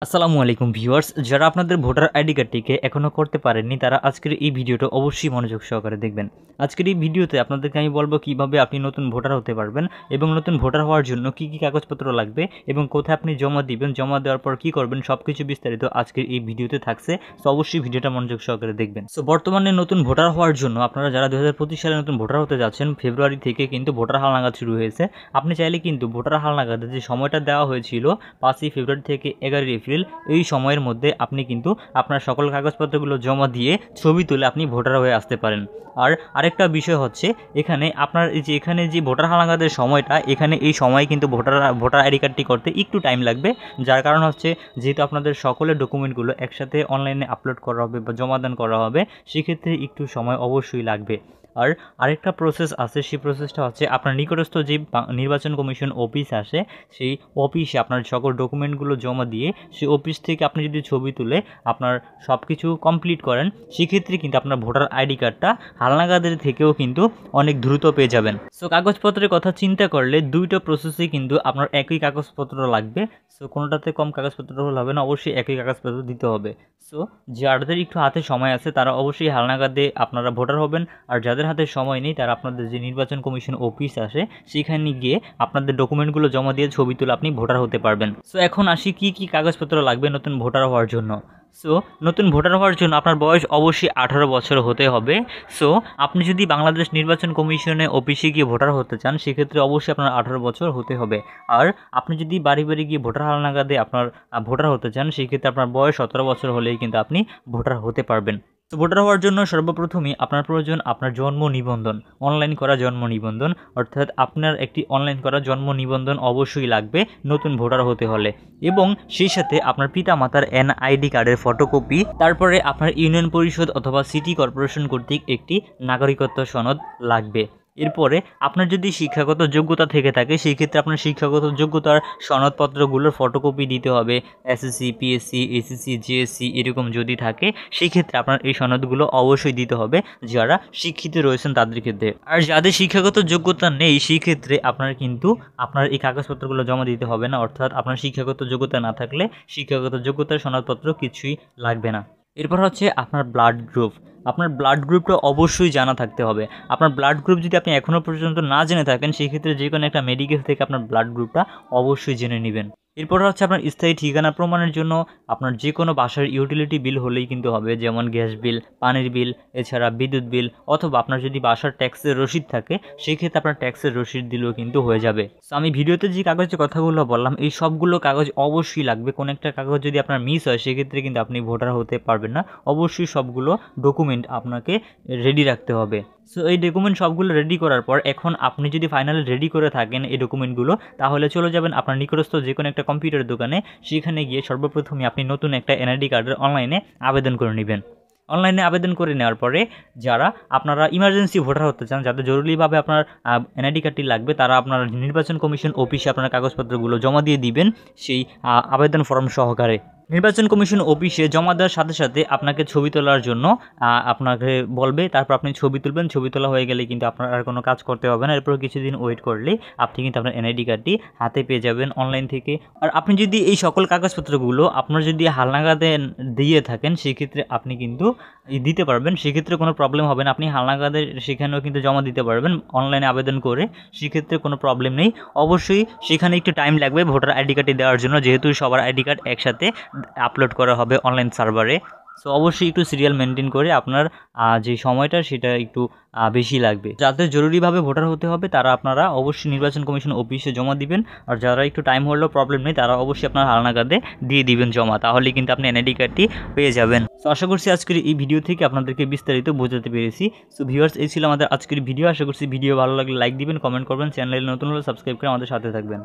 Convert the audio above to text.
আসসালামু আলাইকুম ভিউয়ার্স, যারা আপনাদের ভোটার আইডি কার্ডটিকে এখনও করতে পারেননি তারা আজকের এই ভিডিওটা অবশ্যই মনোযোগ সহকারে দেখবেন। আজকের এই ভিডিওতে আপনাদেরকে আমি বলবো কিভাবে আপনি নতুন ভোটার হতে পারবেন এবং নতুন ভোটার হওয়ার জন্য কি কি কাগজপত্র লাগবে এবং কোথায় আপনি জমা দিবেন, জমা দেওয়ার পর কি করবেন, সবকিছু বিস্তারিত আজকের এই ভিডিওতে থাকছে। তো অবশ্যই ভিডিওটা মনোযোগ সহকারে দেখবেন। সো বর্তমানে নতুন ভোটার হওয়ার জন্য আপনারা যারা 2025 সালে নতুন ভোটার হতে যাচ্ছেন, ফেব্রুয়ারি থেকে কিন্তু ভোটার হালনাগাদ শুরু হয়েছে। আপনি চাইলে কিন্তু ভোটার হালনাগাদের যে সময়টা দেওয়া হয়েছিল 5ই ফেব্রুয়ারি থেকে 11ই এপ্রিল, এই সময়ের মধ্যে আপনি কিন্তু আপনার সকল কাগজপত্রগুলো জমা দিয়ে ছবি তুলে আপনি ভোটার হয়ে আসতে পারেন। আর আরেকটা বিষয় হচ্ছে, এখানে আপনার এখানে যে ভোটার হালনাগাদের সময়টা, এখানে এই সময় কিন্তু ভোটার আইডি কার্ডটি করতে একটু টাইম লাগবে। যার কারণ হচ্ছে, যেহেতু আপনাদের সকলের ডকুমেন্টগুলো একসাথে অনলাইনে আপলোড করা হবে বা জমাদান করা হবে, সেক্ষেত্রে একটু সময় অবশ্যই লাগবে। আর আরেকটা প্রসেস আছে, সেই প্রসেসটা হচ্ছে আপনার নিকটস্থ যে নির্বাচন কমিশন অফিস আসে, সেই অফিসে আপনার সকল ডকুমেন্টগুলো জমা দিয়ে সেই অফিস থেকে আপনি যদি ছবি তুলে আপনার সব কিছু কমপ্লিট করেন, সেক্ষেত্রে কিন্তু আপনার ভোটার আইডি কার্ডটা হালনাগাদের থেকেও কিন্তু অনেক দ্রুত পেয়ে যাবেন। সো কাগজপত্রের কথা চিন্তা করলে দুইটা প্রসেসে কিন্তু আপনার একই কাগজপত্র লাগবে। সো কোনোটাতে কম কাগজপত্র হলে হবে না, অবশ্যই একই কাগজপত্র দিতে হবে। সো যাদের একটু হাতে সময় আছে তারা অবশ্যই হালনাগাদে আপনারা ভোটার হবেন। আর যাদের হাতে সময় নেই তারা আপনাদের যে নির্বাচন কমিশন অফিস আসে, সেখানে গিয়ে আপনাদের ডকুমেন্টগুলো জমা দিয়ে ছবি তুলে আপনি ভোটার হতে পারবেন। সো এখন আসি কি কি কাগজপত্র লাগবে নতুন ভোটার হওয়ার জন্য। সো নতুন ভোটার হওয়ার জন্য আপনার বয়স অবশ্যই 18 বছর হতে হবে। সো আপনি যদি বাংলাদেশ নির্বাচন কমিশনে অফিসে গিয়ে ভোটার হতে চান, সেক্ষেত্রে অবশ্যই আপনার 18 বছর হতে হবে। আর আপনি যদি বাড়ি বাড়ি গিয়ে ভোটার হালনাগাদে আপনার ভোটার হতে চান, সেক্ষেত্রে আপনার বয়স 17 বছর হলেই কিন্তু আপনি ভোটার হতে পারবেন। তো ভোটার হওয়ার জন্য সর্বপ্রথমই আপনার প্রয়োজন আপনার জন্ম নিবন্ধন, অনলাইন করা জন্ম নিবন্ধন। অর্থাৎ আপনার একটি অনলাইন করা জন্ম নিবন্ধন অবশ্যই লাগবে নতুন ভোটার হতে হলে, এবং সেই সাথে আপনার পিতামাতার এনআইডি কার্ডের ফটোকপি, তারপরে আপনার ইউনিয়ন পরিষদ অথবা সিটি কর্পোরেশন কর্তৃক একটি নাগরিকত্ব সনদ লাগবে। এরপরে আপনার যদি শিক্ষাগত যোগ্যতা থেকে থাকে, সেই ক্ষেত্রে আপনার শিক্ষাগত যোগ্যতার সনদপত্রগুলোর ফটোকপি দিতে হবে। এসএসসি, পিএসসি, এসএসসি, জিএসসি এরকম যদি থাকে, সেই ক্ষেত্রে আপনার এই সনদগুলো অবশ্যই দিতে হবে যারা শিক্ষিত রয়েছেন তাদের ক্ষেত্রে। আর যাদের শিক্ষাগত যোগ্যতা নেই, সেই ক্ষেত্রে আপনার কিন্তু আপনার এই কাগজপত্রগুলো জমা দিতে হবে না। অর্থাৎ আপনার শিক্ষাগত যোগ্যতা না থাকলে শিক্ষাগত যোগ্যতার সনদপত্র কিছুই লাগবে না। এরপর হচ্ছে আপনার ব্লাড গ্রুপ। আপনার ব্লাড গ্রুপটা অবশ্যই জানা থাকতে হবে। আপনার ব্লাড গ্রুপ যদি আপনি এখনও পর্যন্ত না জেনে থাকেন, সেই ক্ষেত্রে যে কোনো একটা মেডিকেল থেকে আপনার ব্লাড গ্রুপটা অবশ্যই জেনে নেবেন। এরপর হচ্ছে আপনার স্থায়ী ঠিকানা প্রমাণের জন্য আপনার যে কোনো বাসার ইউটিলিটি বিল হলেই কিন্তু হবে, যেমন গ্যাস বিল, পানির বিল, এছাড়া বিদ্যুৎ বিল, অথবা আপনার যদি বাসার ট্যাক্সের রসিদ থাকে, সেই ক্ষেত্রে আপনার ট্যাক্সের রসিদ দিলেও কিন্তু হয়ে যাবে। তো আমি ভিডিওতে যে কাগজের কথাগুলো বললাম, এই সবগুলো কাগজ অবশ্যই লাগবে। কোনো একটা কাগজ যদি আপনার মিস হয়, সেক্ষেত্রে কিন্তু আপনি ভোটার হতে পারবেন না। অবশ্যই সবগুলো ডকুমেন্ট আপনাকে রেডি রাখতে হবে। সো এই ডকুমেন্ট সবগুলো রেডি করার পর, এখন আপনি যদি ফাইনালি রেডি করে থাকেন এই ডকুমেন্টগুলো, তাহলে চলে যাবেন আপনার নিকটস্থ যে কোনো একটা কম্পিউটার দোকানে। সেখানে গিয়ে সর্বপ্রথমে আপনি নতুন একটা এনআইডি কার্ডের অনলাইনে আবেদন করে নেবেন। অনলাইনে আবেদন করে নেওয়ার পরে যারা আপনারা ইমার্জেন্সি ভোটার হতে চান, যাদের জরুরিভাবে আপনার এনআইডি কার্ডটি লাগবে, তারা আপনার নির্বাচন কমিশন অফিসে আপনার কাগজপত্রগুলো জমা দিয়ে দিবেন সেই আবেদন ফর্ম সহকারে। নির্বাচন কমিশন অফিসে জমা দেওয়ার সাথে সাথে আপনাকে ছবি তোলার জন্য আপনাকে বলবে। তারপর আপনি ছবি তুলবেন। ছবি তোলা হয়ে গেলে কিন্তু আপনার আর কোনো কাজ করতে হবে না। এরপর কিছুদিন ওয়েট করলেই আপনি কিন্তু আপনার এনআইডি কার্ডটি হাতে পেয়ে যাবেন অনলাইন থেকে। আর আপনি যদি এই সকল কাগজপত্রগুলো আপনার যদি হালনাগাদে দিয়ে থাকেন, সেক্ষেত্রে আপনি কিন্তু দিতে পারবেন। সেক্ষেত্রে কোনো প্রবলেম হবে না। আপনি হালনাগাদের সেখানেও কিন্তু জমা দিতে পারবেন অনলাইনে আবেদন করে, সেক্ষেত্রে কোনো প্রবলেম নেই। অবশ্যই সেখানে একটু টাইম লাগবে ভোটার আইডি কার্ডটি দেওয়ার জন্য, যেহেতু সবার আইডি কার্ড একসাথে আপলোড করা হবে অনলাইন সার্ভারে। সো অবশ্যই একটু সিরিয়াল মেনটেন করে আপনার যে সময়টা সেটা একটু বেশি লাগবে। যাদের জরুরিভাবে ভোটার হতে হবে তারা আপনারা অবশ্যই নির্বাচন কমিশন অফিসে জমা দিবেন। আর যারা একটু টাইম হলেও প্রবলেম নেই, তারা অবশ্যই আপনার হালনাগাদে দিয়ে দিবেন জমা, তাহলে কিন্তু আপনি এনআইডি কার্ডটি পেয়ে যাবেন। সো আশা করছি আজকের এই ভিডিও থেকে আপনাদেরকে বিস্তারিত বোঝাতে পেরেছি। সো ভিউয়ার্স, এই ছিল আমাদের আজকের ভিডিও। আশা করছি ভিডিও ভালো লাগলে লাইক দিবেন, কমেন্ট করবেন, চ্যানেলে নতুন হলে সাবস্ক্রাইব করে আমাদের সাথে থাকবেন।